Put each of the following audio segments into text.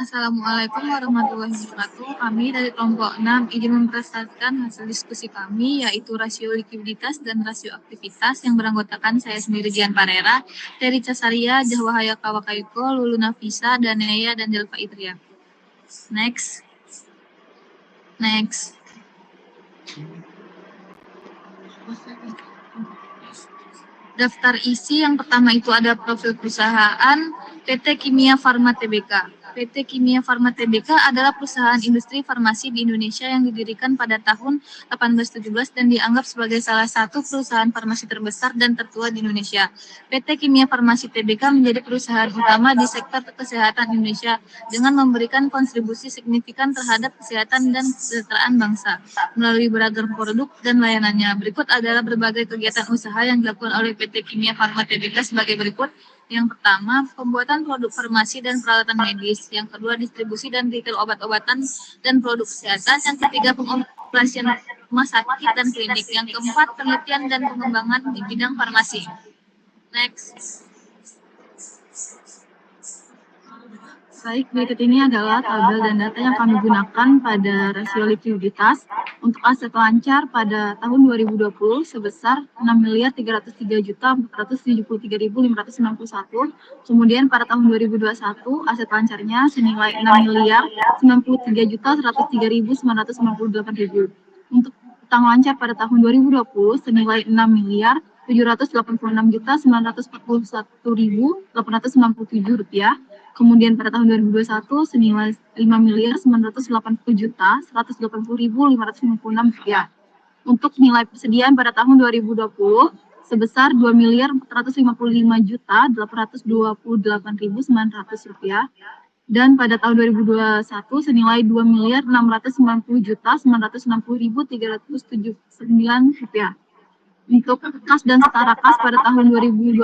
Assalamualaikum warahmatullahi wabarakatuh. Kami dari kelompok 6 ingin mempresentasikan hasil diskusi kami, yaitu rasio likuiditas dan rasio aktivitas yang beranggotakan saya sendiri Dian Parera, Terry Casaria, Jahwahaya Kawakaiko, Lulu Nafisa, Daneya, dan Delva Idria. Next. Daftar isi yang pertama itu ada profil perusahaan PT Kimia Farma Tbk. PT Kimia Farma Tbk adalah perusahaan industri farmasi di Indonesia yang didirikan pada tahun 1817 dan dianggap sebagai salah satu perusahaan farmasi terbesar dan tertua di Indonesia. PT Kimia Farmasi Tbk menjadi perusahaan utama di sektor kesehatan Indonesia dengan memberikan kontribusi signifikan terhadap kesehatan dan kesejahteraan bangsa melalui beragam produk dan layanannya. Berikut adalah berbagai kegiatan usaha yang dilakukan oleh PT Kimia Farma Tbk sebagai berikut. Yang pertama, pembuatan produk farmasi dan peralatan medis. Yang kedua, distribusi dan retail obat-obatan dan produk kesehatan. Yang ketiga, pengoperasian rumah sakit dan klinik. Yang keempat, penelitian dan pengembangan di bidang farmasi. Next. Baik, berikut ini adalah tabel dan data yang kami gunakan pada rasio likuiditas untuk aset lancar pada tahun 2020 sebesar 6.303.473.591. Kemudian pada tahun 2021 aset lancarnya senilai 6.093.103.998.000. Untuk utang lancar pada tahun 2020 senilai 6.786.941.897 rupiah. Kemudian pada tahun 2021 senilai 5.980.180.596 rupiah. Untuk nilai persediaan pada tahun 2020 sebesar 2.450.828.900 rupiah. Dan pada tahun 2021 senilai 2.650.960.379 rupiah. Untuk kas dan setara kas pada tahun 2020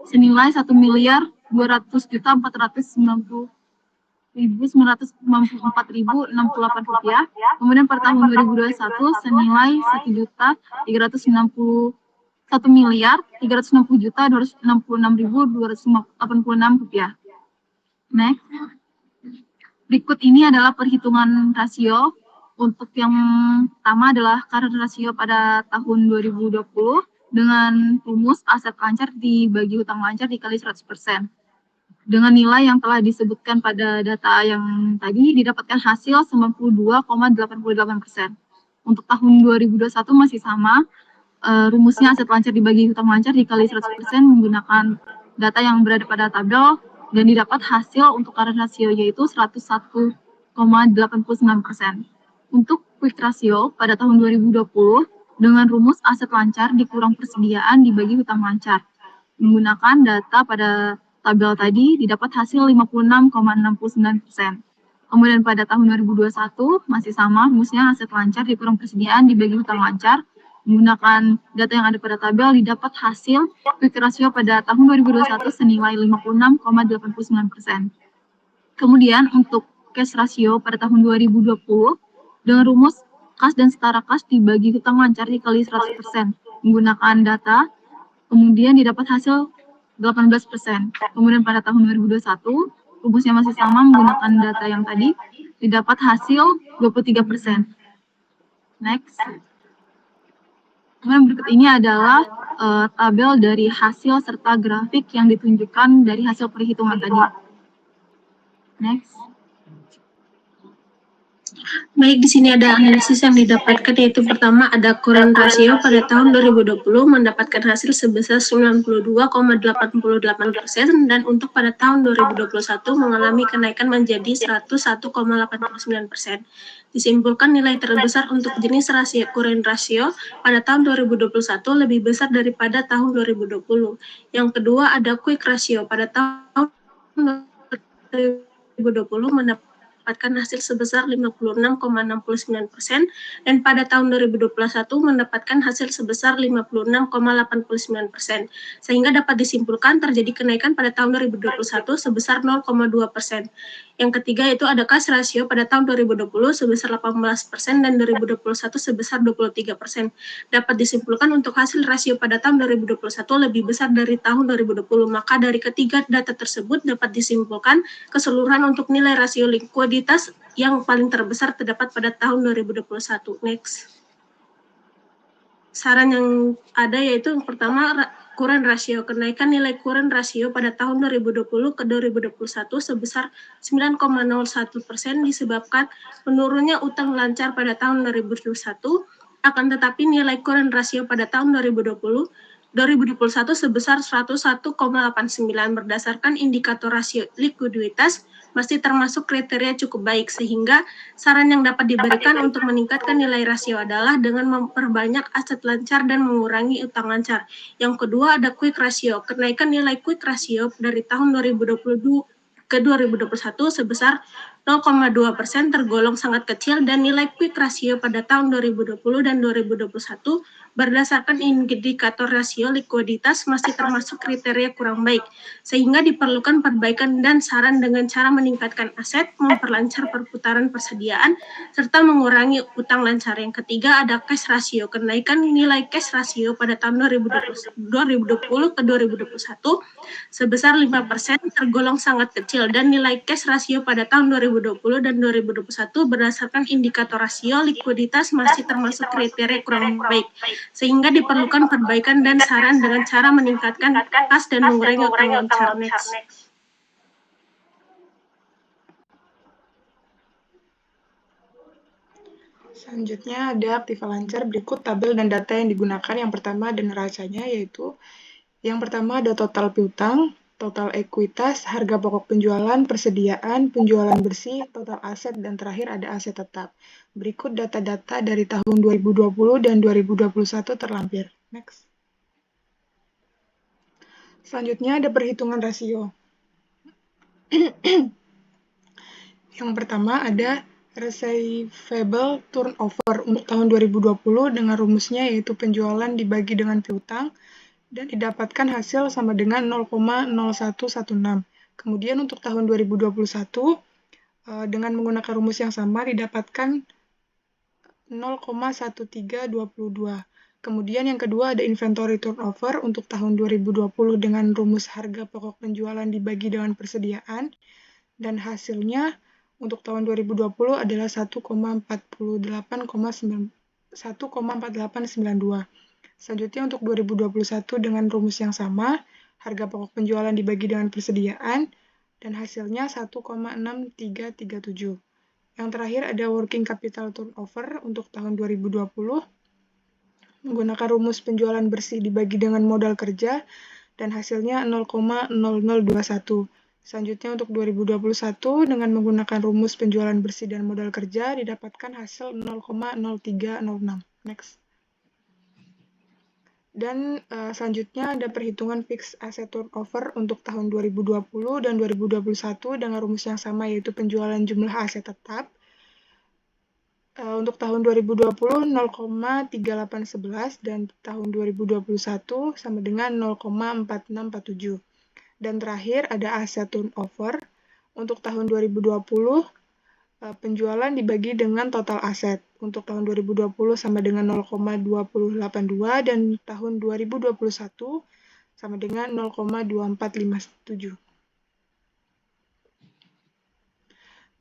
senilai 1.290.994.068 rupiah. Kemudian pada tahun 2021 senilai 1.360.266.286 rupiah. Next. Berikut ini adalah perhitungan rasio. Untuk yang pertama adalah current rasio pada tahun 2020 dengan rumus aset lancar dibagi hutang lancar dikali 100%. Dengan nilai yang telah disebutkan pada data yang tadi didapatkan hasil 92,88%. Untuk tahun 2021 masih sama, rumusnya aset lancar dibagi hutang lancar dikali 100% menggunakan data yang berada pada tabel dan didapat hasil untuk current rasio yaitu 101,89%. Untuk quick ratio pada tahun 2020 dengan rumus aset lancar dikurang persediaan dibagi hutang lancar. Menggunakan data pada tabel tadi didapat hasil 56,69%. Kemudian pada tahun 2021 masih sama rumusnya aset lancar dikurang persediaan dibagi hutang lancar. Menggunakan data yang ada pada tabel didapat hasil quick ratio pada tahun 2021 senilai 56,89%. Kemudian untuk cash ratio pada tahun 2020 dengan rumus kas dan setara kas dibagi hutang lancar dikali 100%. Menggunakan data, kemudian didapat hasil 18%. Kemudian pada tahun 2021, rumusnya masih sama menggunakan data yang tadi, didapat hasil 23%. Next. Kemudian berikut ini adalah tabel dari hasil serta grafik yang ditunjukkan dari hasil perhitungan tadi. Next. Baik, di sini ada analisis yang didapatkan, yaitu pertama ada current ratio pada tahun 2020 mendapatkan hasil sebesar 92,88% dan untuk pada tahun 2021 mengalami kenaikan menjadi 101,89%. Disimpulkan nilai terbesar untuk jenis rasio current ratio pada tahun 2021 lebih besar daripada tahun 2020. Yang kedua ada quick ratio pada tahun 2020 mendapatkan mendapatkan hasil sebesar 56,69% dan pada tahun 2021 mendapatkan hasil sebesar 56,89%. Sehingga dapat disimpulkan terjadi kenaikan pada tahun 2021 sebesar 0,2%. Yang ketiga itu ada cash ratio pada tahun 2020 sebesar 18% dan 2021 sebesar 23%. Dapat disimpulkan untuk hasil rasio pada tahun 2021 lebih besar dari tahun 2020. Maka dari ketiga data tersebut dapat disimpulkan keseluruhan untuk nilai rasio likuiditas yang paling terbesar terdapat pada tahun 2021. Next. Saran yang ada yaitu yang pertama current ratio. Kenaikan nilai current ratio pada tahun 2020 ke 2021 sebesar 9,01% disebabkan menurunnya utang lancar pada tahun 2021, akan tetapi nilai current ratio pada tahun 2021 sebesar 101,89 berdasarkan indikator rasio likuiditas masih termasuk kriteria cukup baik, sehingga saran yang dapat diberikan untuk meningkatkan nilai rasio adalah dengan memperbanyak aset lancar dan mengurangi utang lancar. Yang kedua ada quick ratio. Kenaikan nilai quick ratio dari tahun 2022 ke 2021 sebesar 0,2% tergolong sangat kecil dan nilai quick ratio pada tahun 2020 dan 2021 berdasarkan indikator rasio likuiditas masih termasuk kriteria kurang baik, sehingga diperlukan perbaikan dan saran dengan cara meningkatkan aset, memperlancar perputaran persediaan, serta mengurangi utang lancar. Yang ketiga ada cash ratio. Kenaikan nilai cash ratio pada tahun 2020 ke 2021 sebesar 5% tergolong sangat kecil dan nilai cash ratio pada tahun 2020 dan 2021 berdasarkan indikator rasio likuiditas masih termasuk kriteria kurang baik, sehingga diperlukan perbaikan dan saran dengan cara meningkatkan kas dan mengurangi utang lancar. Next. Selanjutnya ada aktiva lancar. Berikut tabel dan data yang digunakan. Yang pertama ada neracanya, yaitu yang pertama ada total piutang, total ekuitas, harga pokok penjualan, persediaan, penjualan bersih, total aset, dan terakhir ada aset tetap. Berikut data-data dari tahun 2020 dan 2021 terlampir. Next. Selanjutnya ada perhitungan rasio. Yang pertama ada receivable turnover untuk tahun 2020 dengan rumusnya yaitu penjualan dibagi dengan piutang dan didapatkan hasil sama dengan 0,0116. Kemudian untuk tahun 2021 dengan menggunakan rumus yang sama didapatkan 0,1322. Kemudian yang kedua ada inventory turnover untuk tahun 2020 dengan rumus harga pokok penjualan dibagi dengan persediaan dan hasilnya untuk tahun 2020 adalah 1,4892. Selanjutnya untuk 2021 dengan rumus yang sama, harga pokok penjualan dibagi dengan persediaan, dan hasilnya 1,6337. Yang terakhir ada working capital turnover untuk tahun 2020, menggunakan rumus penjualan bersih dibagi dengan modal kerja, dan hasilnya 0,0021. Selanjutnya untuk 2021 dengan menggunakan rumus penjualan bersih dan modal kerja didapatkan hasil 0,0306. Next. Dan selanjutnya ada perhitungan fixed asset turnover untuk tahun 2020 dan 2021 dengan rumus yang sama yaitu penjualan jumlah aset tetap. Untuk tahun 2020 0,3811 dan tahun 2021 sama dengan 0,4647. Dan terakhir ada aset turnover untuk tahun 2020 penjualan dibagi dengan total aset. Untuk tahun 2020 sama dengan 0,2082 dan tahun 2021 sama dengan 0,2457.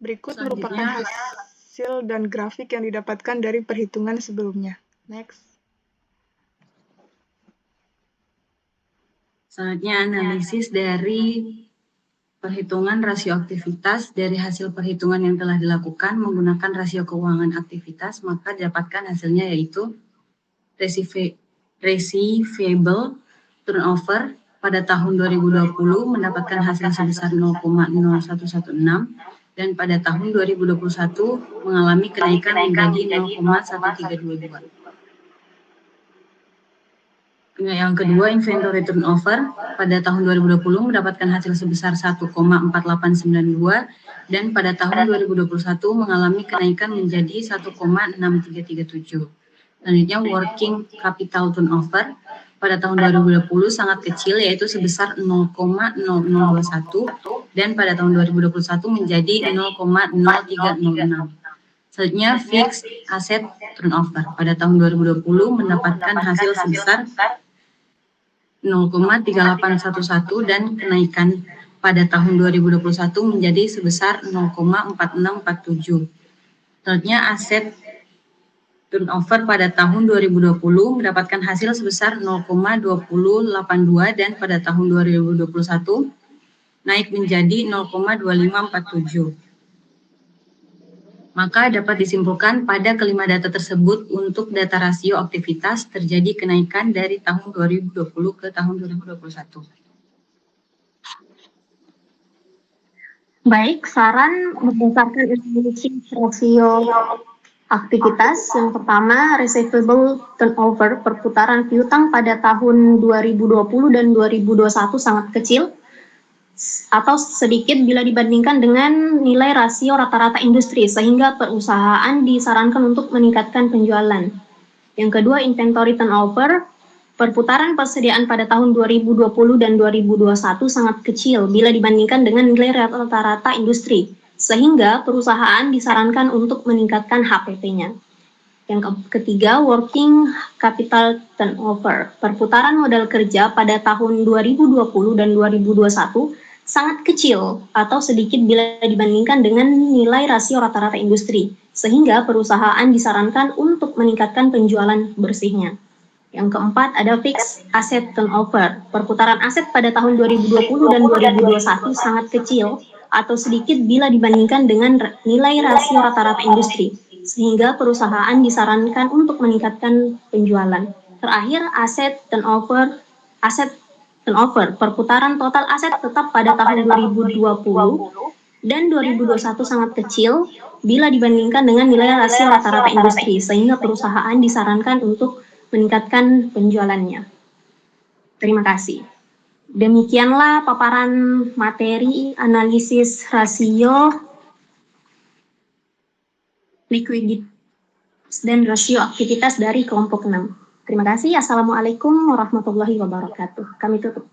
Berikut merupakan hasil dan grafik yang didapatkan dari perhitungan sebelumnya. Next. Selanjutnya analisis dari perhitungan rasio aktivitas. Dari hasil perhitungan yang telah dilakukan menggunakan rasio keuangan aktivitas, maka didapatkan hasilnya yaitu receivable turnover pada tahun 2020 mendapatkan hasil sebesar 0,0116 dan pada tahun 2021 mengalami kenaikan menjadi 0,1322. Yang kedua, inventory turnover pada tahun 2020 mendapatkan hasil sebesar 1,4892 dan pada tahun 2021 mengalami kenaikan menjadi 1,6337. Selanjutnya, working capital turnover pada tahun 2020 sangat kecil, yaitu sebesar 0,0021 dan pada tahun 2021 menjadi 0,0306. Selanjutnya, fixed asset turnover pada tahun 2020 mendapatkan hasil sebesar 0,3811 dan kenaikan pada tahun 2021 menjadi sebesar 0,4647. Selanjutnya, aset turnover pada tahun 2020 mendapatkan hasil sebesar 0,2082 dan pada tahun 2021 naik menjadi 0,2547. Maka dapat disimpulkan pada kelima data tersebut untuk data rasio aktivitas terjadi kenaikan dari tahun 2020 ke tahun 2021. Baik, saran berdasarkan informasi rasio aktivitas. Yang pertama, receivable turnover perputaran piutang pada tahun 2020 dan 2021 sangat kecil atau sedikit bila dibandingkan dengan nilai rasio rata-rata industri, sehingga perusahaan disarankan untuk meningkatkan penjualan. Yang kedua, inventory turnover perputaran persediaan pada tahun 2020 dan 2021 sangat kecil bila dibandingkan dengan nilai rata-rata industri, sehingga perusahaan disarankan untuk meningkatkan HPP-nya. Yang ketiga, working capital turnover perputaran modal kerja pada tahun 2020 dan 2021 sangat kecil atau sedikit bila dibandingkan dengan nilai rasio rata-rata industri, sehingga perusahaan disarankan untuk meningkatkan penjualan bersihnya. Yang keempat, ada fixed asset turnover. Perputaran aset pada tahun 2020 dan 2021 sangat kecil atau sedikit bila dibandingkan dengan nilai rasio rata-rata industri, sehingga perusahaan disarankan untuk meningkatkan penjualan. Terakhir, aset turnover perputaran total aset tetap pada tahun 2020 dan 2021 sangat kecil bila dibandingkan dengan nilai rasio rata-rata industri, sehingga perusahaan disarankan untuk meningkatkan penjualannya. Terima kasih. Demikianlah paparan materi analisis rasio likuiditas dan rasio aktivitas dari kelompok 6. Terima kasih. Assalamualaikum warahmatullahi wabarakatuh. Kami tutup.